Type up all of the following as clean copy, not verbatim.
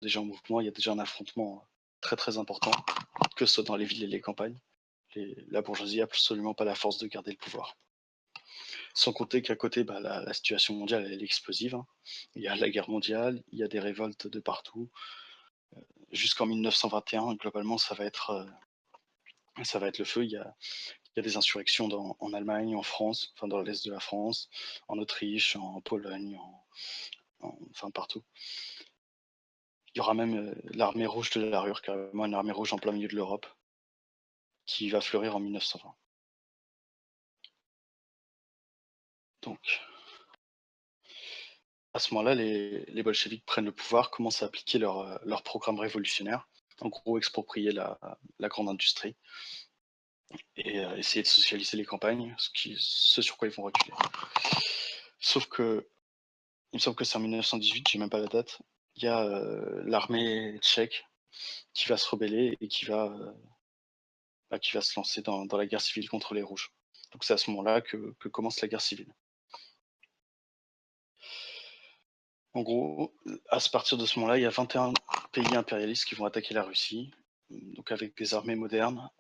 déjà en mouvement, il y a déjà un affrontement très très important, que ce soit dans les villes et les campagnes. La bourgeoisie n'a absolument pas la force de garder le pouvoir. Sans compter qu'à côté, la situation mondiale elle est explosive, hein. Il y a la guerre mondiale, il y a des révoltes de partout. Jusqu'en 1921, globalement, ça va être le feu. Il y a des insurrections en Allemagne, en France, enfin dans l'est de la France, en Autriche, en Pologne, enfin partout. Il y aura même l'armée rouge de la Ruhr, carrément une armée rouge en plein milieu de l'Europe, qui va fleurir en 1920. Donc, à ce moment-là, les bolcheviks prennent le pouvoir, commencent à appliquer leur programme révolutionnaire, en gros exproprier la grande industrie et essayer de socialiser les campagnes, ce sur quoi ils vont reculer. Sauf que, il me semble que c'est en 1918, j'ai même pas la date, il y a l'armée tchèque qui va se rebeller et qui va se lancer dans la guerre civile contre les Rouges. Donc c'est à ce moment-là que commence la guerre civile. En gros, à partir de ce moment-là, il y a 21 pays impérialistes qui vont attaquer la Russie, donc avec des armées modernes,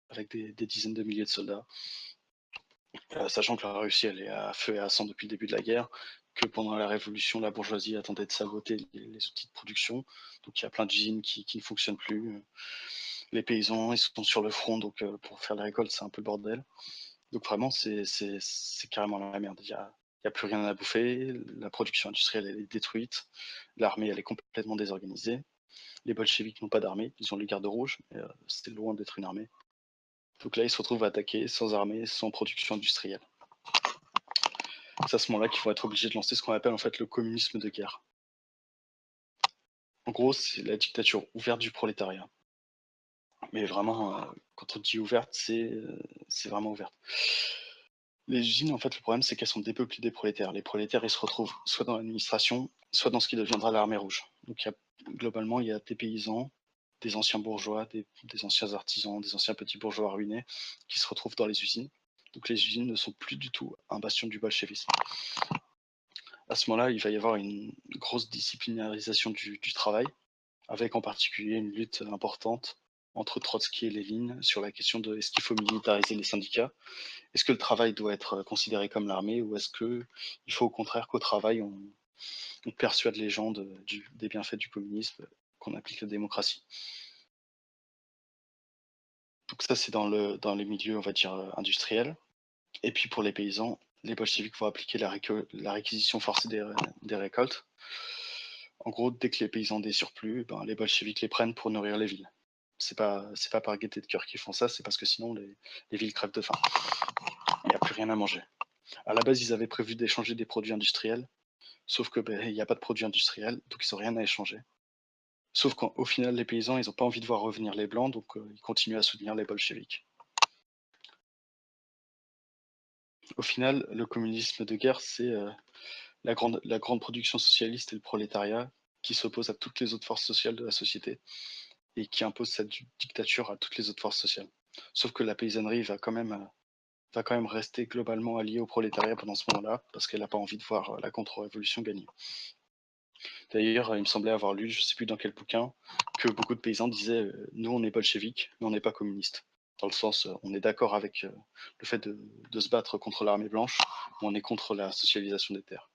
avec des dizaines de milliers de soldats, sachant que la Russie elle est à feu et à sang depuis le début de la guerre, que pendant la Révolution, la bourgeoisie attendait de saboter les outils de production, donc il y a plein d'usines qui ne fonctionnent plus. Les paysans, ils sont sur le front, donc pour faire la récolte, c'est un peu le bordel. Donc vraiment, c'est carrément la merde. Il y a plus rien à bouffer, la production industrielle elle est détruite, l'armée elle est complètement désorganisée. Les bolcheviks n'ont pas d'armée, ils ont les gardes rouges, mais c'était loin d'être une armée. Donc là, ils se retrouvent à attaquer sans armée, sans production industrielle. C'est à ce moment-là qu'ils vont être obligés de lancer ce qu'on appelle en fait le communisme de guerre. En gros, c'est la dictature ouverte du prolétariat. Mais vraiment, quand on dit ouverte, c'est vraiment ouverte. Les usines, en fait, le problème, c'est qu'elles sont dépeuplées des prolétaires. Les prolétaires, ils se retrouvent soit dans l'administration, soit dans ce qui deviendra l'armée rouge. Donc, globalement, il y a des paysans, des anciens bourgeois, des anciens artisans, des anciens petits bourgeois ruinés qui se retrouvent dans les usines. Donc, les usines ne sont plus du tout un bastion du bolchevisme. À ce moment-là, il va y avoir une grosse disciplinarisation du travail, avec en particulier une lutte importante entre Trotsky et Lénine sur la question de est-ce qu'il faut militariser les syndicats. Est-ce que le travail doit être considéré comme l'armée ou est-ce qu'il faut au contraire qu'au travail, on persuade les gens des bienfaits du communisme, qu'on applique la démocratie. Donc ça, c'est dans les milieux, on va dire, industriels. Et puis pour les paysans, les bolcheviks vont appliquer la réquisition forcée des récoltes. En gros, dès que les paysans ont des surplus, les bolcheviks les prennent pour nourrir les villes. C'est pas par gaieté de cœur qu'ils font ça, c'est parce que sinon les villes crèvent de faim. Il n'y a plus rien à manger. À la base, ils avaient prévu d'échanger des produits industriels, sauf que il n'y a pas de produits industriels, donc ils n'ont rien à échanger. Sauf qu'au final, les paysans, ils n'ont pas envie de voir revenir les blancs, donc ils continuent à soutenir les bolcheviks. Au final, le communisme de guerre, c'est la grande production socialiste et le prolétariat qui s'opposent à toutes les autres forces sociales de la société et qui impose cette dictature à toutes les autres forces sociales. Sauf que la paysannerie va quand même rester globalement alliée au prolétariat pendant ce moment-là, parce qu'elle n'a pas envie de voir la contre-révolution gagner. D'ailleurs, il me semblait avoir lu, je ne sais plus dans quel bouquin, que beaucoup de paysans disaient nous on est bolcheviques, mais on n'est pas communistes. Dans le sens, on est d'accord avec le fait de se battre contre l'armée blanche, mais on est contre la socialisation des terres.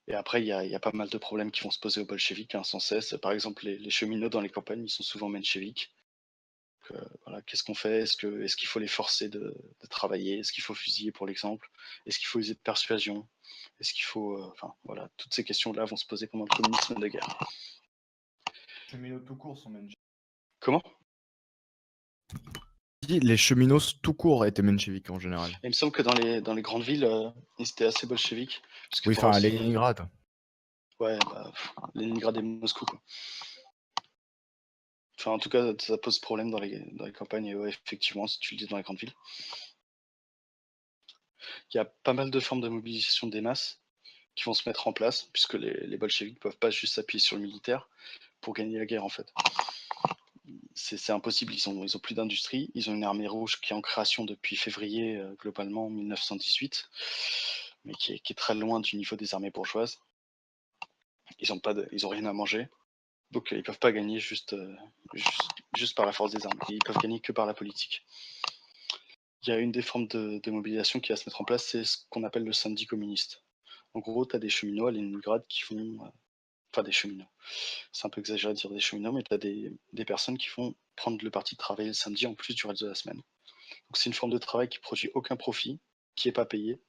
Et après, il y a pas mal de problèmes qui vont se poser aux bolcheviks sans cesse. Par exemple, les cheminots dans les campagnes, ils sont souvent mencheviks. Voilà, qu'est-ce qu'on fait? Est-ce qu'il faut les forcer de travailler? Est-ce qu'il faut fusiller pour l'exemple? Est-ce qu'il faut user de persuasion? Est-ce qu'il faut, enfin voilà, toutes ces questions-là vont se poser pendant le communisme de guerre. Les cheminots tout court sont mencheviks. Comment? Les cheminots tout court étaient mencheviks en général. Il me semble que dans les grandes villes, ils étaient assez bolcheviques. Oui, enfin à Leningrad. Ouais, Leningrad et Moscou, quoi. Enfin, en tout cas, ça pose problème dans les campagnes, et ouais, effectivement, si tu le dis dans les grandes villes. Il y a pas mal de formes de mobilisation des masses qui vont se mettre en place, puisque les bolcheviks ne peuvent pas juste s'appuyer sur le militaire pour gagner la guerre, en fait. C'est impossible, ils ont plus d'industrie, ils ont une armée rouge qui est en création depuis février, globalement, 1918, mais qui est très loin du niveau des armées bourgeoises. ils ont rien à manger, donc ils peuvent pas gagner juste par la force des armes. Ils peuvent gagner que par la politique. Il y a une des formes de mobilisation qui va se mettre en place, c'est ce qu'on appelle le samedi communiste. En gros, tu as des cheminots à Leningrad qui font... Enfin, des cheminots. C'est un peu exagéré de dire des cheminots, mais tu as des personnes qui vont prendre le parti de travailler le samedi en plus du reste de la semaine. Donc c'est une forme de travail qui produit aucun profit, qui n'est pas payé.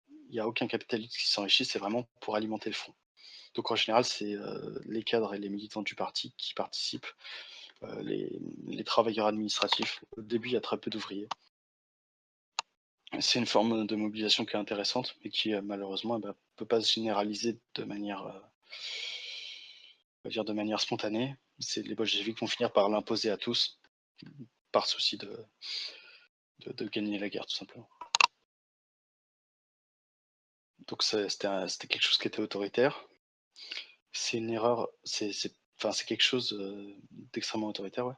Il n'y a aucun capitaliste qui s'enrichit, c'est vraiment pour alimenter le front. Donc en général, c'est les cadres et les militants du parti qui participent, les travailleurs administratifs. Au début, il y a très peu d'ouvriers. C'est une forme de mobilisation qui est intéressante, mais qui malheureusement ne peut pas se généraliser de manière, on va dire de manière spontanée. Les bolcheviks vont finir par l'imposer à tous, par souci de gagner la guerre, tout simplement. Donc c'était quelque chose qui était autoritaire. C'est une erreur, c'est quelque chose d'extrêmement autoritaire, ouais.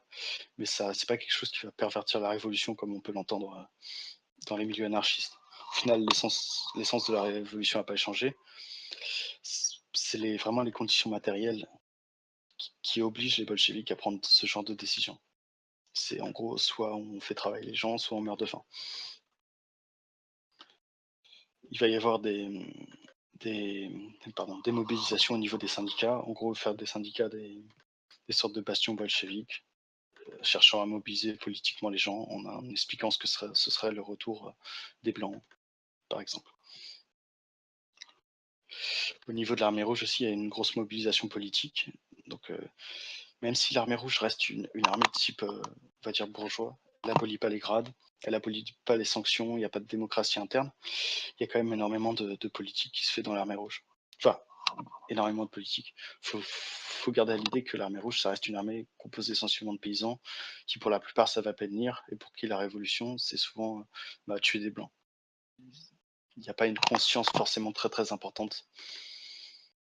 Mais c'est pas quelque chose qui va pervertir la révolution comme on peut l'entendre dans les milieux anarchistes. Au final, l'essence de la révolution n'a pas changé. C'est vraiment les conditions matérielles qui obligent les bolcheviks à prendre ce genre de décision. C'est en gros, soit on fait travailler les gens, soit on meurt de faim. Il va y avoir des mobilisations au niveau des syndicats. En gros, faire des syndicats des sortes de bastions bolcheviques, cherchant à mobiliser politiquement les gens en expliquant ce serait le retour des Blancs, par exemple. Au niveau de l'armée rouge aussi, il y a une grosse mobilisation politique. Donc, même si l'armée rouge reste une armée de type, on va dire, bourgeois, elle n'abolit pas les grades, elle n'abolit pas les sanctions, il n'y a pas de démocratie interne, il y a quand même énormément de politique qui se fait dans l'armée rouge. Enfin, énormément de politique. Faut garder à l'idée que l'armée rouge, ça reste une armée composée essentiellement de paysans, qui pour la plupart savent à peine lire, et pour qui la révolution, c'est souvent tuer des blancs. Il n'y a pas une conscience forcément très très importante.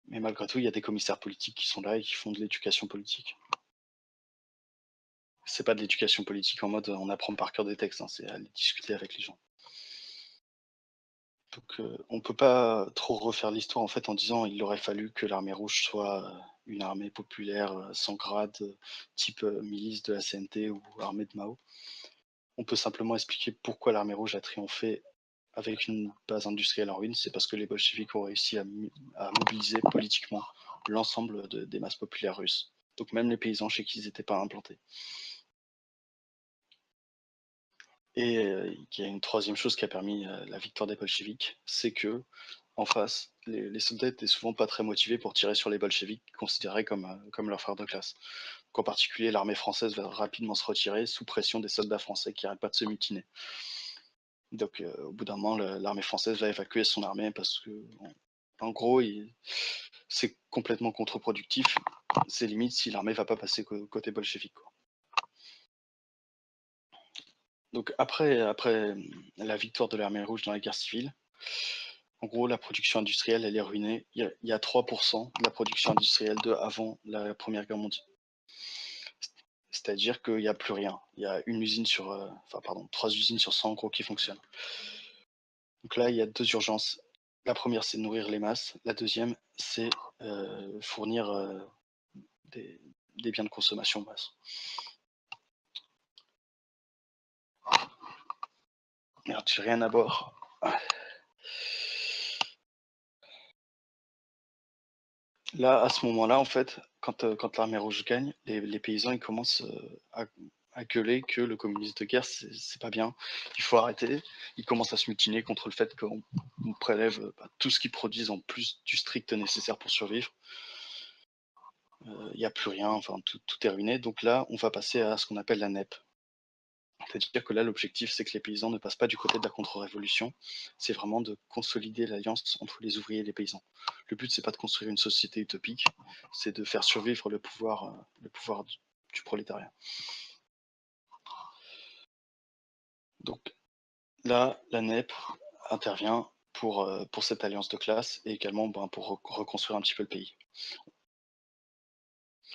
Mais malgré tout, il y a des commissaires politiques qui sont là et qui font de l'éducation politique. C'est pas de l'éducation politique en mode on apprend par cœur des textes, hein, c'est aller discuter avec les gens. Donc on peut pas trop refaire l'histoire en fait en disant il aurait fallu que l'armée rouge soit une armée populaire sans grade, type milice de la CNT ou armée de Mao. On peut simplement expliquer pourquoi l'armée rouge a triomphé avec une base industrielle en ruine, c'est parce que les bolcheviks ont réussi à mobiliser politiquement l'ensemble des masses populaires russes. Donc même les paysans chez qui ils n'étaient pas implantés. Et il y a une troisième chose qui a permis la victoire des bolcheviks, c'est que en face, les soldats étaient souvent pas très motivés pour tirer sur les bolcheviks, considérés comme leurs frères de classe. Donc, en particulier, l'armée française va rapidement se retirer sous pression des soldats français qui n'arrêtent pas de se mutiner. Donc au bout d'un moment, l'armée française va évacuer son armée parce que, en gros, c'est complètement contre-productif. C'est limite si l'armée va pas passer côté bolchevique, quoi. Donc après la victoire de l'armée rouge dans la guerre civile, en gros, la production industrielle, elle est ruinée. Il y a 3% de la production industrielle avant la Première Guerre mondiale. C'est-à-dire qu'il n'y a plus rien. Il y a 3 usines sur 100 en gros qui fonctionnent. Donc là, il y a 2 urgences. La première, c'est nourrir les masses. La deuxième, c'est fournir des biens de consommation masse. Merde, j'ai rien à bord. Là, à ce moment-là, en fait, quand l'armée rouge gagne, les paysans ils commencent à gueuler que le communisme de guerre, c'est pas bien, il faut arrêter. Ils commencent à se mutiner contre le fait qu'on prélève tout ce qu'ils produisent en plus du strict nécessaire pour survivre. Il n'y a plus rien, enfin tout est ruiné. Donc là, on va passer à ce qu'on appelle la NEP. C'est-à-dire que là, l'objectif, c'est que les paysans ne passent pas du côté de la contre-révolution. C'est vraiment de consolider l'alliance entre les ouvriers et les paysans. Le but, c'est pas de construire une société utopique, c'est de faire survivre le pouvoir du prolétariat. Donc là, la NEP intervient pour cette alliance de classe et également pour reconstruire un petit peu le pays.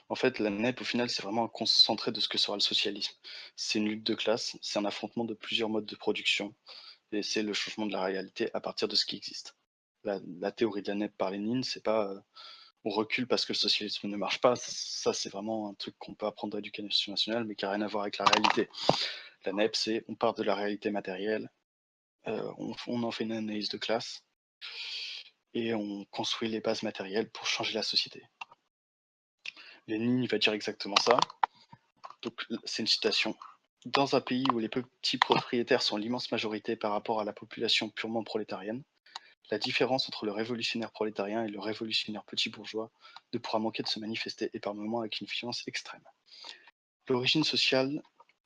En fait, la NEP, au final, c'est vraiment un concentré de ce que sera le socialisme. C'est une lutte de classe, c'est un affrontement de plusieurs modes de production, et c'est le changement de la réalité à partir de ce qui existe. La théorie de la NEP par Lénine, c'est pas on recule parce que le socialisme ne marche pas. Ça, c'est vraiment un truc qu'on peut apprendre à l'éducation nationale, mais qui n'a rien à voir avec la réalité. La NEP, c'est on part de la réalité matérielle, on en fait une analyse de classe, et on construit les bases matérielles pour changer la société. Lénine, il va dire exactement ça. Donc, c'est une citation. Dans un pays où les petits propriétaires sont l'immense majorité par rapport à la population purement prolétarienne, la différence entre le révolutionnaire prolétarien et le révolutionnaire petit bourgeois ne pourra manquer de se manifester et par moments avec une violence extrême. L'origine sociale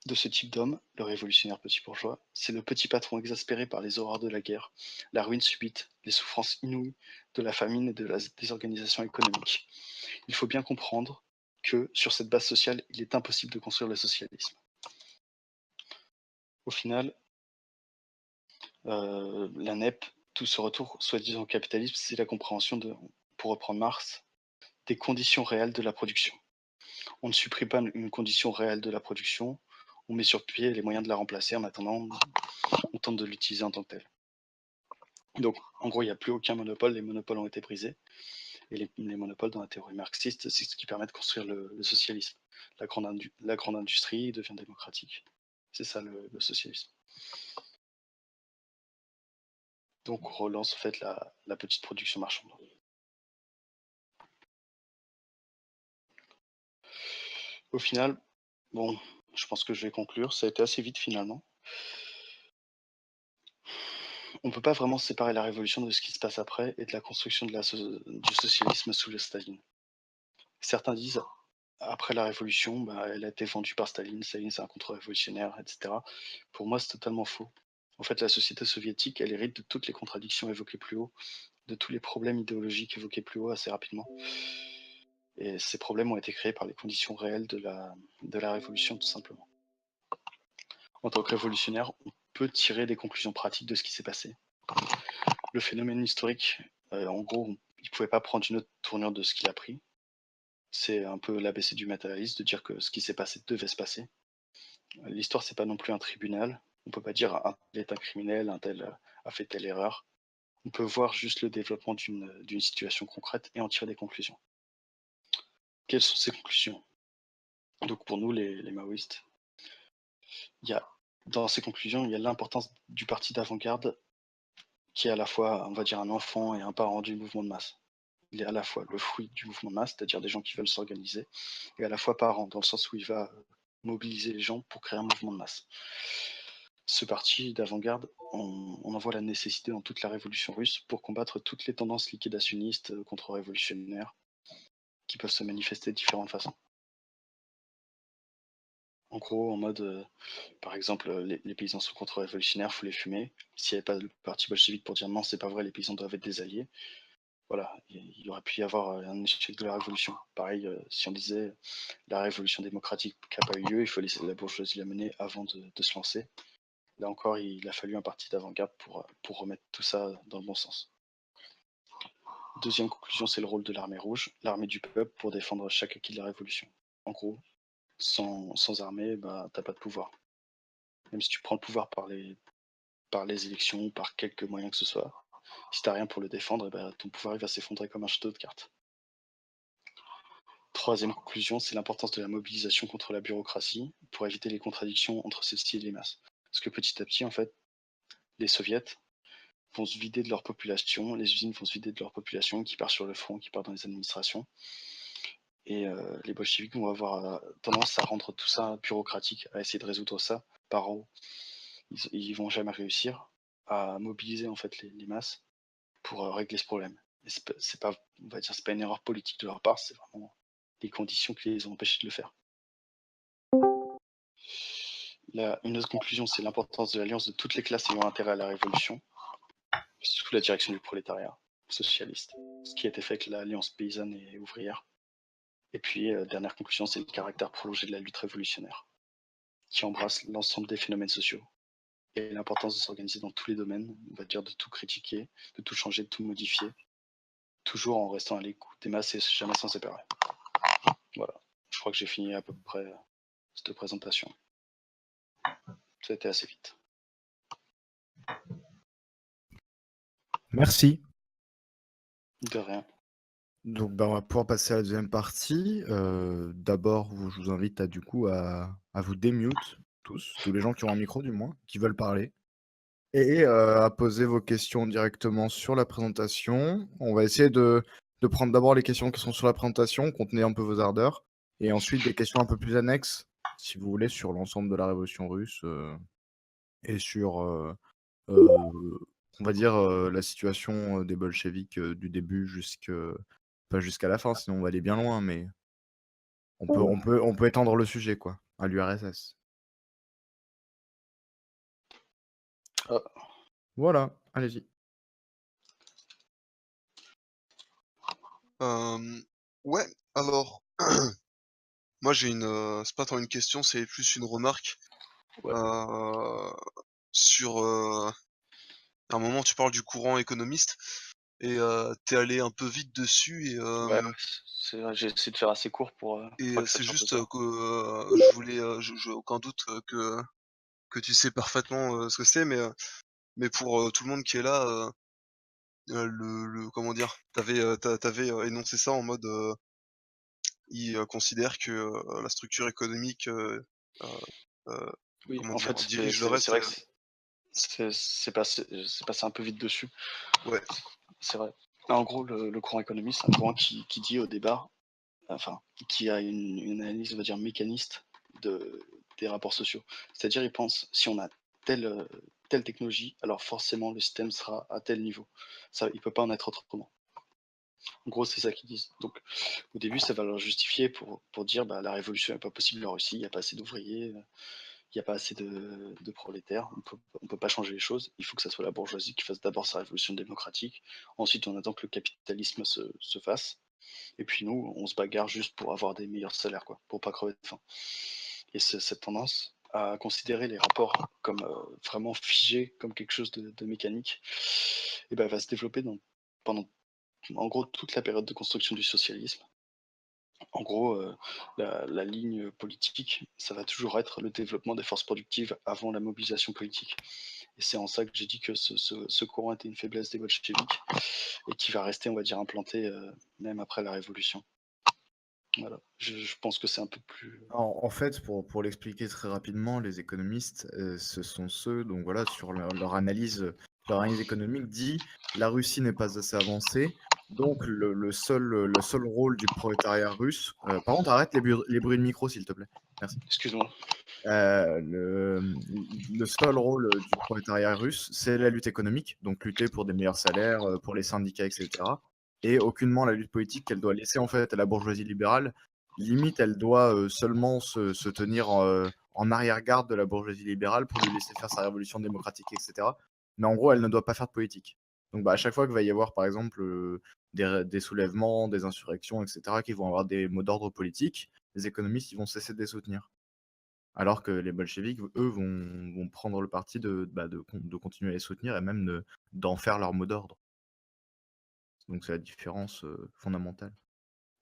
de ce type d'homme, le révolutionnaire petit bourgeois, c'est le petit patron exaspéré par les horreurs de la guerre, la ruine subite, les souffrances inouïes de la famine et de la désorganisation économique. Il faut bien comprendre que, sur cette base sociale, il est impossible de construire le socialisme. Au final, la NEP, tout ce retour soi-disant au capitalisme, c'est la compréhension de, pour reprendre Marx, des conditions réelles de la production. On ne supprime pas une condition réelle de la production, on met sur pied les moyens de la remplacer, en attendant, on tente de l'utiliser en tant que tel. Donc, en gros, il n'y a plus aucun monopole, les monopoles ont été brisés, et les monopoles dans la théorie marxiste, c'est ce qui permet de construire le socialisme. La grande industrie devient démocratique. C'est ça le socialisme. Donc on relance en fait la petite production marchande. Au final, bon, je pense que je vais conclure. Ça a été assez vite finalement. On ne peut pas vraiment séparer la révolution de ce qui se passe après et de la construction du socialisme sous le Staline. Certains disent, après la révolution, elle a été vendue par Staline, Staline c'est un contre-révolutionnaire, etc. Pour moi, c'est totalement faux. En fait, la société soviétique, elle hérite de toutes les contradictions évoquées plus haut, de tous les problèmes idéologiques évoqués plus haut assez rapidement. Et ces problèmes ont été créés par les conditions réelles de la révolution, tout simplement. En tant que révolutionnaire, on peut tirer des conclusions pratiques de ce qui s'est passé. Le phénomène historique, en gros, il ne pouvait pas prendre une autre tournure de ce qu'il a pris. C'est un peu l'ABC du matérialisme, de dire que ce qui s'est passé devait se passer. L'histoire, c'est pas non plus un tribunal. On peut pas dire un tel est un criminel, un tel a fait telle erreur. On peut voir juste le développement d'une situation concrète et en tirer des conclusions. Quelles sont ces conclusions? Donc pour nous, les maoïstes, dans ces conclusions, il y a l'importance du parti d'avant-garde qui est à la fois, on va dire, un enfant et un parent du mouvement de masse. Il est à la fois le fruit du mouvement de masse, c'est-à-dire des gens qui veulent s'organiser, et à la fois parent, dans le sens où il va mobiliser les gens pour créer un mouvement de masse. Ce parti d'avant-garde, on en voit la nécessité dans toute la révolution russe pour combattre toutes les tendances liquidationnistes contre-révolutionnaires qui peuvent se manifester de différentes façons. En gros, en mode, par exemple, les paysans sont contre-révolutionnaires, faut les fumer. S'il n'y avait pas le parti bolchevique pour dire non, c'est pas vrai, les paysans doivent être des alliés, voilà, il aurait pu y avoir un échec de la révolution. Pareil, si on disait la révolution démocratique qui n'a pas eu lieu, il faut laisser la bourgeoisie la mener avant de se lancer. Là encore, il a fallu un parti d'avant-garde pour remettre tout ça dans le bon sens. Deuxième conclusion, c'est le rôle de l'armée rouge, l'armée du peuple pour défendre chaque acquis de la révolution. En gros, sans armée, t'as pas de pouvoir. Même si tu prends le pouvoir par les élections ou par quelque moyen que ce soit, si t'as rien pour le défendre, ton pouvoir il va s'effondrer comme un château de cartes. Troisième conclusion, c'est l'importance de la mobilisation contre la bureaucratie pour éviter les contradictions entre celle-ci et les masses. Parce que petit à petit, en fait, les soviets vont se vider de leur population, les usines vont se vider de leur population, qui part sur le front, qui part dans les administrations. Et les bolcheviks vont avoir tendance à rendre tout ça bureaucratique, à essayer de résoudre ça par en haut. Ils vont jamais réussir à mobiliser en fait les masses pour régler ce problème. Et c'est pas, on va dire, c'est pas une erreur politique de leur part, c'est vraiment les conditions qui les ont empêchés de le faire. Une autre conclusion, c'est l'importance de l'alliance de toutes les classes ayant intérêt à la révolution, sous la direction du prolétariat socialiste, ce qui a été fait avec l'alliance paysanne et ouvrière. Et puis, dernière conclusion, c'est le caractère prolongé de la lutte révolutionnaire, qui embrasse l'ensemble des phénomènes sociaux, et l'importance de s'organiser dans tous les domaines, on va dire de tout critiquer, de tout changer, de tout modifier, toujours en restant à l'écoute des masses et jamais s'en séparer. Voilà, je crois que j'ai fini à peu près cette présentation. Ça a été assez vite. Merci. De rien. Donc, bah, on va pouvoir passer à la deuxième partie. D'abord, je vous invite du coup à vous démute tous les gens qui ont un micro du moins, qui veulent parler, et à poser vos questions directement sur la présentation. On va essayer de prendre d'abord les questions qui sont sur la présentation, contenez un peu vos ardeurs, et ensuite des questions un peu plus annexes, si vous voulez, sur l'ensemble de la Révolution russe, et sur, on va dire, la situation, des bolcheviks, du début pas jusqu'à la fin, sinon on va aller bien loin, mais on peut étendre le sujet, quoi, à l'URSS. Ah, Voilà, allez-y. Ouais, alors, moi j'ai c'est pas tant une question, c'est plus une remarque. Ouais. Sur, à un moment tu parles du courant économiste et tu allé un peu vite dessus Ouais, c'est vrai, j'ai essayé de faire assez court pour pas que ça c'est dure 2 juste, heures. que, je voulais, j'ai aucun doute, que tu sais parfaitement, ce que c'est, mais pour, tout le monde qui est là, comment dire? Tu avais énoncé ça en mode, ils, considèrent que, la structure économique, heu, Oui, comment en dire? fait, Dirige le c'est reste, vrai que c'est passé un peu vite dessus. ouais. C'est vrai. En gros, le courant économiste, c'est un courant qui dit au départ, enfin, qui a une analyse, on va dire, mécaniste des rapports sociaux. C'est-à-dire, il pense, si on a telle technologie, alors forcément le système sera à tel niveau. Ça, il peut pas en être autrement. En gros, c'est ça qu'ils disent. Donc, au début, ça va leur justifier pour dire, bah, la révolution n'est pas possible en Russie, il n'y a pas assez d'ouvriers, il n'y a pas assez de prolétaires, on peut pas changer les choses, il faut que ça soit la bourgeoisie qui fasse d'abord sa révolution démocratique, ensuite on attend que le capitalisme se fasse, et puis nous, on se bagarre juste pour avoir des meilleurs salaires, quoi, pour pas crever de faim. Et cette tendance à considérer les rapports comme vraiment figés, comme quelque chose de mécanique, et ben, va se développer pendant, en gros, toute la période de construction du socialisme. En gros, la ligne politique, ça va toujours être le développement des forces productives avant la mobilisation politique. Et c'est en ça que j'ai dit que ce courant était une faiblesse des bolcheviks et qui va rester, on va dire, implanté même après la révolution. Voilà. Je pense que c'est un peu plus. En fait, pour l'expliquer très rapidement, les économistes, ce sont ceux, donc voilà, sur leur analyse économique dit: «La Russie n'est pas assez avancée, donc le seul rôle du prolétariat russe», par contre, arrête les bruits de micro, s'il te plaît. Merci. Excuse-moi. Le seul rôle, du prolétariat russe, c'est la lutte économique, donc lutter pour des meilleurs salaires, pour les syndicats et cetera, et aucunement la lutte politique qu'elle doit laisser en fait à la bourgeoisie libérale. Limite, elle doit, seulement se tenir, en arrière-garde de la bourgeoisie libérale pour lui laisser faire sa révolution démocratique et cetera. Mais en gros, elle ne doit pas faire de politique. Donc bah, à chaque fois qu'il va y avoir par exemple, des soulèvements, des insurrections et cetera qui vont avoir des mots d'ordre politiques, les économistes, ils vont cesser de les soutenir. Alors que les bolcheviks, eux, vont prendre le parti de continuer à les soutenir et même d'en faire leur mot d'ordre. Donc c'est la différence, fondamentale.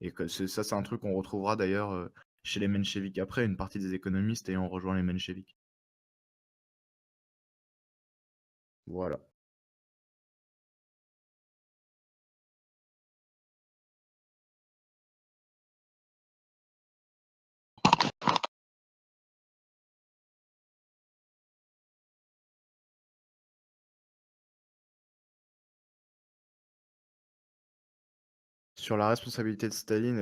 Et que c'est un truc qu'on retrouvera d'ailleurs, chez les mencheviks après, une partie des économistes ayant rejoint les mencheviks. Voilà. Sur la responsabilité de Staline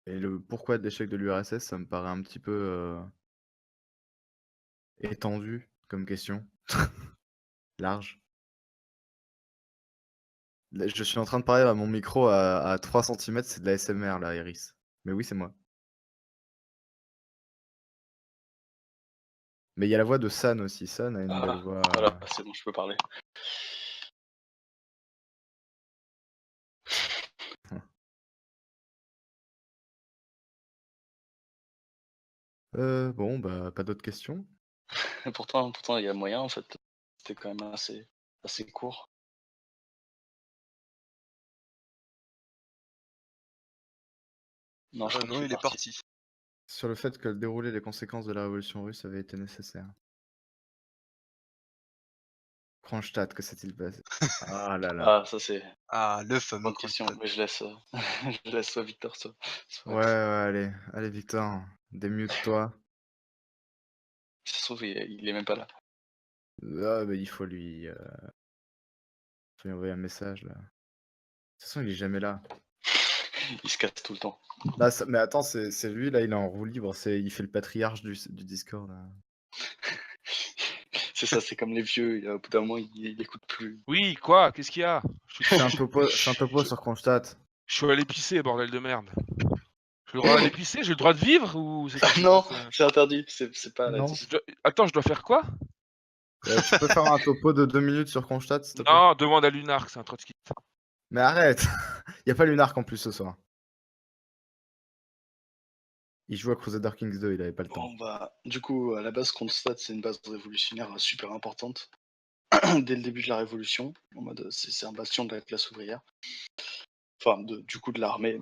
et le pourquoi de l'échec de l'URSS, ça me paraît un petit peu, étendu comme question. Large. Là, je suis en train de parler à mon micro à 3 centimètres, c'est de la l'ASMR là, Iris. Mais oui, c'est moi. Mais il y a la voix de San aussi. San a une belle voix. Voilà, c'est bon, je peux parler. Bon, bah, pas d'autres questions? Et pourtant, il y a moyen, en fait. C'était quand même assez court. Non, je crois Non, qu'il est il est parti. parti. Sur le fait que le déroulé des conséquences de la révolution russe avait été nécessaire. Kronstadt, que s'est-il passé? Ah là là. Ah, ça c'est Ah, le fameux bonne question, Kronstadt. mais je laisse, je laisse soit Victor, soit Ouais, Max. allez, allez Victor, démute-toi. Si ça se trouve, il est même pas là. Ah, bah, faut lui envoyer un message là. De toute façon, il est jamais là. Il se casse tout le temps. Là, mais attends, c'est lui là, il est en roue libre, il fait le patriarche du Discord là. C'est ça, c'est comme les vieux, au bout d'un moment, il écoute plus. Oui, quoi? Qu'est-ce qu'il y a? Fais un topo sur Kronstadt. Je suis allé pisser, bordel de merde. J'ai le droit d'aller pisser? J'ai le droit de vivre ou c'est quoi qui se Non, passe? c'est interdit, c'est pas la Non. Attends, je dois faire quoi? Tu peux faire un topo de 2 minutes sur Kronstadt, s'il te plaît? Non, demande à Lunark, c'est un trotskiste. Mais arrête! Y a pas Lunark en plus ce soir. Il joue à Crusader Kings 2, il avait pas le temps. Bon, bah, du coup, à la base, Kronstadt, c'est une base révolutionnaire super importante. Dès le début de la Révolution, en mode, c'est un bastion de la classe ouvrière. Enfin, du coup, de l'armée.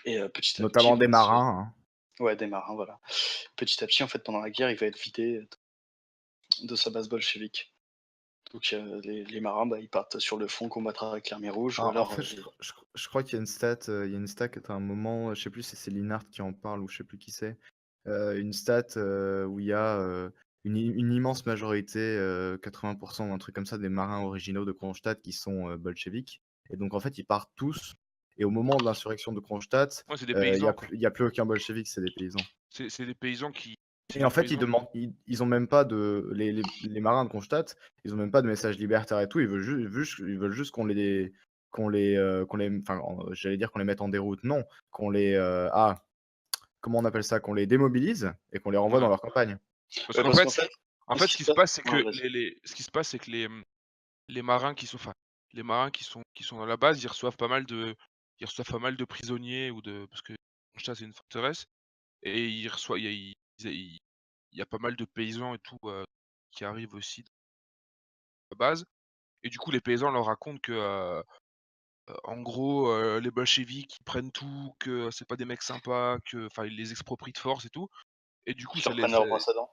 Et petit à Notamment petit, des bah, marins. Ouais, des marins, voilà. Petit à petit, en fait, pendant la guerre, il va être vidé de sa base bolchevique. Donc, les marins, bah, ils partent sur le front combattre avec l'armée rouge, ou En alors... fait, je crois qu'il y a une stat, à un moment, je sais plus si c'est Linhart qui en parle ou je sais plus qui c'est. Une stat où il y a une immense majorité, 80% ou un truc comme ça, des marins originaux de Kronstadt qui sont bolcheviques. Et donc en fait, ils partent tous. Et au moment de l'insurrection de Kronstadt, Ouais, c'est des il paysans, quoi. n'y a plus aucun bolchevique, c'est des paysans. C'est des paysans qui. Et en fait, ils ont même pas les marins de Kronstadt, ils ont même pas de message libertaire et tout. Ils veulent juste j'allais dire qu'on les mette en déroute. Non, comment on appelle ça? Qu'on les démobilise et qu'on les renvoie dans Ouais. leur campagne. Parce Ouais, qu'en parce fait, qu'en ce qui se passe, c'est que Non, vas-y. les marins qui sont, enfin, les marins qui sont dans la base, ils reçoivent pas mal de prisonniers parce que Kronstadt c'est une forteresse et ils reçoivent, il y a pas mal de paysans et tout qui arrivent aussi dans la base et du coup les paysans leur racontent que en gros les bolcheviks ils prennent tout, que c'est pas des mecs sympas, que enfin ils les exproprient de force et tout et du coup Ils ça leur les prennent leur brosse à dents.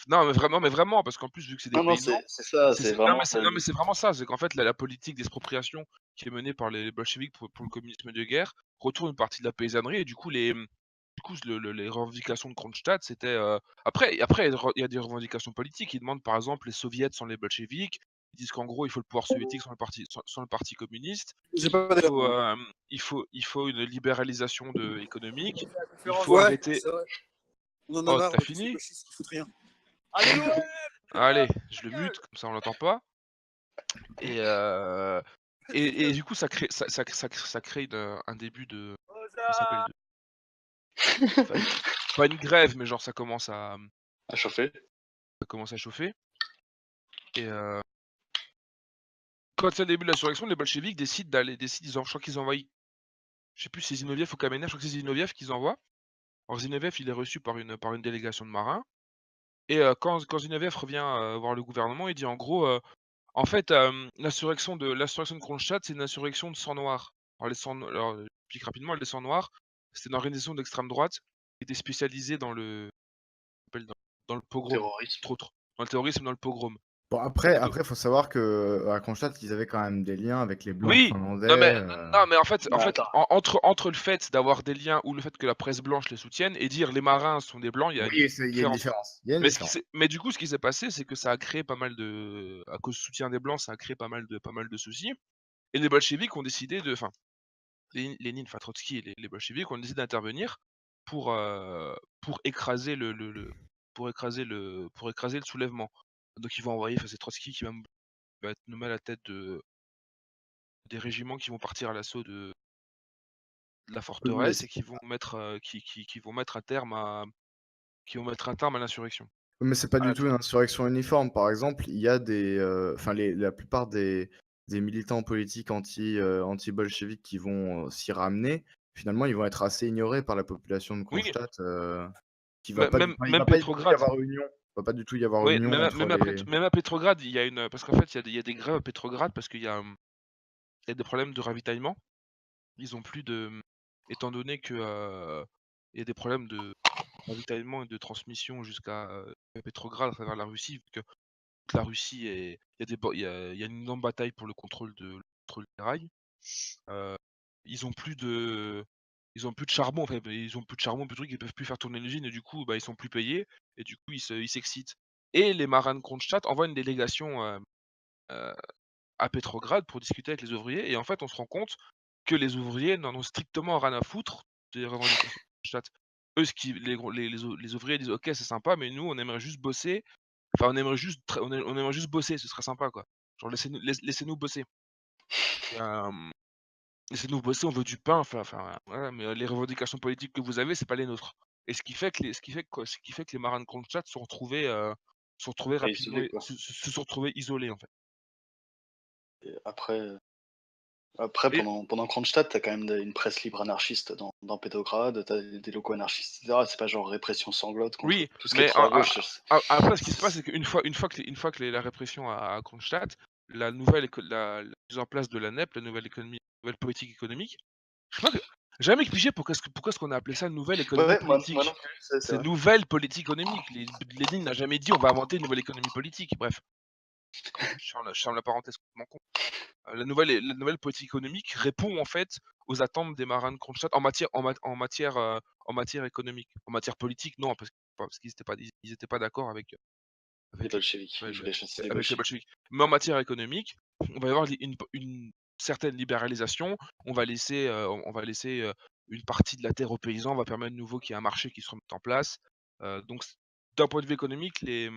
non mais vraiment parce qu'en plus vu que c'est des Non, non, paysans. c'est ça, c'est Non vraiment... mais c'est vraiment ça, c'est qu'en fait la politique d'expropriation qui est menée par les bolcheviks pour le communisme de guerre retourne une partie de la paysannerie et du coup les revendications de Kronstadt c'était, après il y a des revendications politiques. Ils demandent par exemple les soviets sans les bolcheviks. Ils disent qu'en gros il faut le pouvoir soviétique sans le parti communiste. J'ai pas Il faut, d'ailleurs. il faut une libéralisation économique. Il faut Ouais, arrêter. c'est vrai. On en a Oh, marre t'as de tous ces fini? gauchistes qui foutent rien. Allez, je le mute, comme ça on l'entend pas. Et, du coup, ça crée un début de. Comment ça s'appelle pas une grève, mais genre ça commence à chauffer. chauffer. Et quand c'est le début de l'insurrection, les bolcheviks je crois qu'ils envoient. Je sais plus si c'est Zinoviev ou Kamenev, je crois que c'est Zinoviev qu'ils envoient. Alors Zinoviev, il est reçu par une délégation de marins. Et quand Zinoviev revient voir le gouvernement, il dit en gros, en fait, l'insurrection de Kronstadt, c'est une insurrection de sang noir. Alors j'explique rapidement, les sangs noirs, c'était une organisation d'extrême droite qui était spécialisée dans le dans le pogrom, Terrorisme. entre autres. Dans le terrorisme, dans le pogrom. Bon, après, faut savoir que à Kronstadt, ils avaient quand même des liens avec les blancs Oui, finlandais. non mais en fait, attends. entre le fait d'avoir des liens ou le fait que la presse blanche les soutienne et dire les marins sont des blancs, il y a Oui, une il y a une différence. différence. Il y a une différence. Mais du coup, ce qui s'est passé, c'est que ça a créé pas mal de, à cause du soutien des blancs, ça a créé pas mal de soucis. Et les bolcheviks ont décidé enfin, Lénine, enfin Trotsky et les bolcheviks ont décidé d'intervenir pour écraser pour écraser le soulèvement. Donc ils vont envoyer, enfin c'est Trotsky qui va être nommé à la tête des régiments qui vont partir à l'assaut de la forteresse et qui vont mettre qui vont mettre un terme à l'insurrection. Mais c'est pas À du la tout une insurrection uniforme. Par exemple, il y a la plupart des militants politiques anti-bolcheviques qui vont s'y ramener. Finalement, ils vont être assez ignorés par la population de Oui, Kronstadt, qui va pas, il même va pas du tout y Petrograd. avoir union. Il va pas du tout y avoir Oui, union entre les. même à Petrograd, il y a parce qu'en fait, il y a des grèves à Petrograd parce qu'il y a des problèmes de ravitaillement. Ils ont plus de, étant donné que il y a des problèmes de ravitaillement et de transmission jusqu'à Petrograd à travers la Russie, vu que toute la Russie et il y a une énorme bataille pour le contrôle des rails. Ils ont plus de charbon, en fait, ils ont plus de charbon, plus de trucs, ils peuvent plus faire tourner l'usine et du coup, ils sont plus payés et du coup, ils s'excitent. Et les marins de Kronstadt envoient une délégation, à Petrograd pour discuter avec les ouvriers et en fait, on se rend compte que les ouvriers n'en ont strictement rien à foutre des revendications de Kronstadt. Eux, ce qui les ouvriers disent: «OK, c'est sympa, mais nous, on aimerait juste bosser, enfin, on aimerait juste bosser, ce serait sympa, quoi. Genre laissez-nous bosser». Et laissez-nous bosser, on veut du pain, enfin, voilà, mais les revendications politiques que vous avez, c'est pas les nôtres. Et ce qui fait que les marins de Kronstadt sont retrouvés Et rapidement, isolé, quoi. se sont retrouvés isolés, en fait. Et après, Et pendant Kronstadt, t'as quand même une presse libre anarchiste dans Petrograd, t'as des locaux anarchistes, etc. C'est pas genre répression sanglote contre oui, tout ce qui est mais trop à gauche. après, ce qui se passe, c'est la répression à Kronstadt, la mise en place de la NEP, la nouvelle politique économique, je sais pas, j'ai jamais pigé pourquoi est-ce qu'on a appelé ça nouvelle économie Ouais, moi non politique. plus, c'est C'est vrai. nouvelle politique économique. Lénine n'a jamais dit on va inventer une nouvelle économie politique. Bref, je ferme la parenthèse complètement con. La nouvelle politique économique répond en fait aux attentes des marins de Kronstadt en matière économique. En matière politique, non, parce qu'ils étaient pas d'accord Les avec, bolcheviks, ils voulaient chasser les avec les bolcheviks. bolcheviks. Mais en matière économique, on va y avoir une certaine libéralisation. On va laisser une partie de la terre aux paysans. On va permettre de nouveau qu'il y ait un marché qui se remette en place. Donc, d'un point de vue économique, les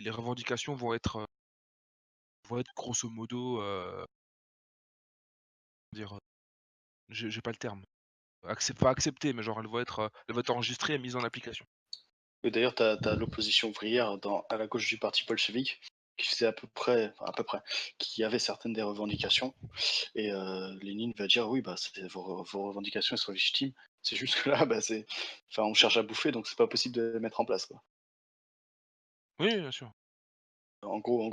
revendications vont être grosso modo, dire, j'ai pas le terme, pas acceptées, mais genre elles vont être enregistrées et mises en application. Et d'ailleurs, t'as l'opposition ouvrière à la gauche du parti bolchevique qui faisait à peu près, qui avait certaines des revendications. Et Lénine va dire oui, bah, vos revendications elles sont légitimes. C'est juste que là, on cherche à bouffer, donc c'est pas possible de les mettre en place, quoi. Oui, bien sûr. En gros,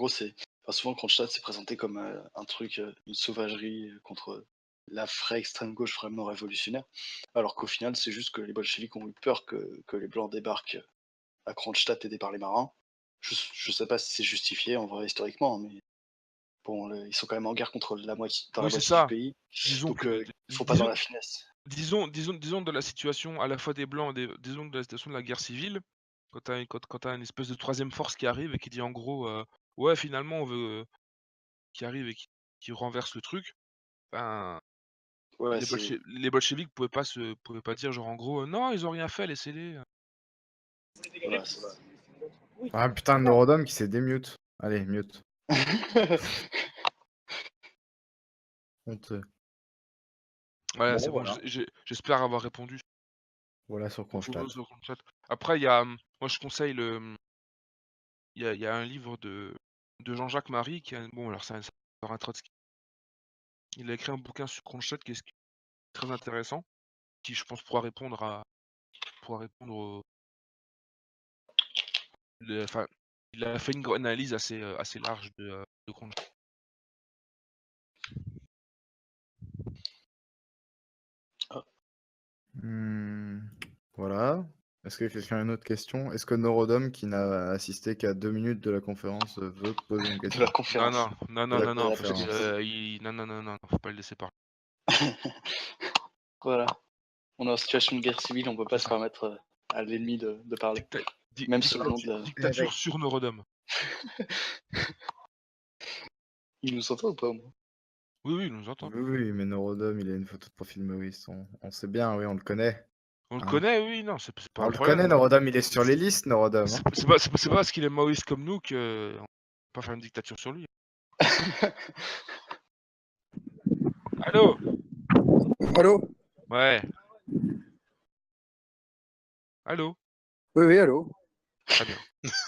souvent Kronstadt s'est présenté comme un truc, une sauvagerie contre la vraie extrême gauche vraiment révolutionnaire, alors qu'au final, c'est juste que les bolcheviks ont eu peur que les blancs débarquent à Kronstadt aidés par les marins. Je sais pas si c'est justifié en vrai historiquement, mais bon, ils sont quand même en guerre contre dans la Oui, c'est moitié du ça. pays, Disons donc que il faut pas dans disons la finesse. disons de la situation à la fois des blancs et disons de la situation de la guerre civile, quand tu une espèce de troisième force qui arrive et qui dit en gros, «Ouais, finalement, on veut», qui arrive et qui renverse le truc, ben, Ouais, c'est les bolcheviks pouvaient pas dire genre en gros: «Non, ils ont rien fait, laissez-les». voilà, c'est Ah putain, Norodom qui s'est démute. Allez, mute. Honteux. Ouais, Bon, c'est bon, voilà. j'espère avoir répondu Voilà sur Kronstadt. sur le chat. Après, il y a, moi je conseille il y a un livre de Jean-Jacques Marie qui a bon alors c'est un Trotsky. Il a écrit un bouquin sur Kronstadt qui est très intéressant, qui je pense pourra répondre enfin, il a fait une analyse assez large de Kronstadt. Hmm, voilà. Est-ce que quelqu'un a une autre question? Est-ce que Norodom, qui n'a assisté qu'à 2 minutes de la conférence, veut poser une de la question? conférence, De la Non, parce que conférence. non, faut pas le laisser parler. voilà. On est en situation de guerre civile, on peut pas C'est se ça. permettre à l'ennemi de parler, Dicta di même sous le nom dictatu de la... dictature sur Norodom. Il nous entend ou pas, au moins? Oui, oui, il nous entend. Oui, oui, mais Norodom, il a une photo de profil Maurice. On sait bien, oui, on le connaît. On le Hein. connaît, oui, non, c'est pas On un le connaît, problème. Norodom, il est sur les listes, Norodom. Hein. C'est pas parce qu'il est maoïste comme nous que on peut pas faire une dictature sur lui. Allô? Allô? Ouais. Allô? Oui, oui, allô? Très bien.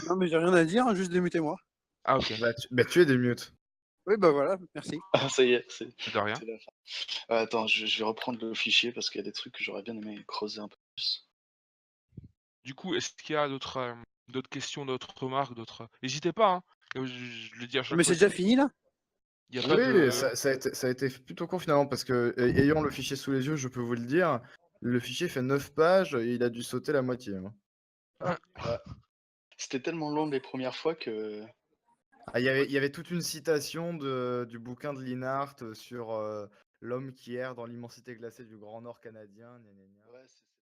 Non, mais j'ai rien à dire, juste démutez-moi. Ah OK, Bah, tu es des mutes. Oui, bah voilà, merci. Ah, ça y est, de rien. c'est la fin. Attends, je vais reprendre le fichier parce qu'il y a des trucs que j'aurais bien aimé creuser un peu plus. Du coup, est-ce qu'il y a d'autres questions, d'autres remarques, n'hésitez pas, hein. Je le dis à chaque Mais fois, c'est déjà fini là? il y a pas Oui, de ça a été plutôt court finalement, parce que ayant le fichier sous les yeux, je peux vous le dire, le fichier fait 9 pages et il a dû sauter la moitié. Hein. Ah, C'était tellement long les premières fois que. Ah, il y avait toute une citation du bouquin de Linhart sur l'homme qui erre dans l'immensité glacée du Grand Nord canadien. Gna, gna, gna. Ouais, c'est